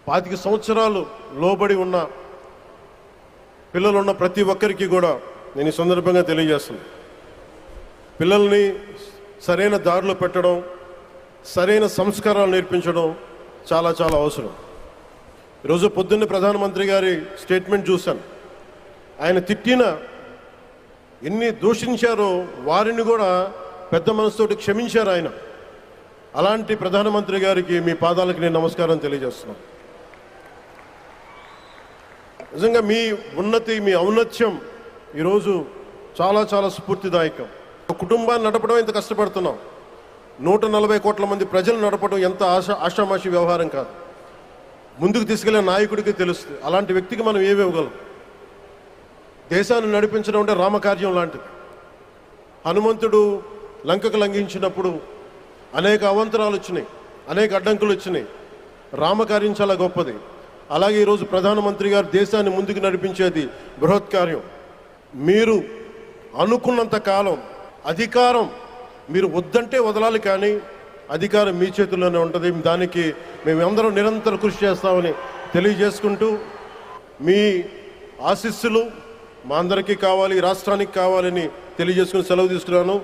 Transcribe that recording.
25 సంవత్సరాలు లోబడి ఉన్న పిల్లలున్న ప్రతి ఒక్కరికి కూడా నేను ఈ సందర్భంగా తెలియజేస్తున్నాను. పిల్లల్ని సరైన దారిలో పెట్టడం, సరైన సంస్కారాలు నేర్పించడం చాలా చాలా అవసరం. ఈరోజు పొద్దున్నే ప్రధానమంత్రి గారి స్టేట్మెంట్ చూశాను. ఆయన తిట్టిన ఎన్ని దూషించారో వారిని కూడా పెద్ద మనసుతోటి క్షమించారు ఆయన. అలాంటి ప్రధానమంత్రి గారికి మీ పాదాలకు నేను నమస్కారం తెలియజేస్తున్నాను. నిజంగా మీ ఉన్నతి, మీ ఔన్నత్యం ఈరోజు చాలా చాలా స్ఫూర్తిదాయకం. కుటుంబాన్ని నడపడం ఎంత కష్టపడుతున్నాం. 140 కోట్ల మంది ప్రజలు నడపడం ఎంత ఆషామాషి వ్యవహారం కాదు. ముందుకు తీసుకెళ్లే నాయకుడికి తెలుస్తుంది. అలాంటి వ్యక్తికి మనం ఏమి ఇవ్వగలం. దేశాన్ని నడిపించడం అంటే రామకార్యం లాంటిది. హనుమంతుడు లంకకు లంఘించినప్పుడు అనేక అవాంతరాలు వచ్చినాయి, అనేక అడ్డంకులు వచ్చినాయి. రామకార్యం చాలా గొప్పది. అలాగే ఈరోజు ప్రధానమంత్రి గారు దేశాన్ని ముందుకు నడిపించేది బృహత్కార్యం. మీరు అనుకున్నంత కాలం అధికారం మీరు వద్దంటే వదలాలి, కానీ అధికారం మీ చేతుల్లోనే ఉంటుంది. దానికి మేమందరం నిరంతరం కృషి చేస్తామని తెలియజేసుకుంటూ, మీ ఆశీస్సులు మా అందరికీ కావాలి, రాష్ట్రానికి కావాలని తెలియజేసుకుని సెలవు తీసుకున్నాను.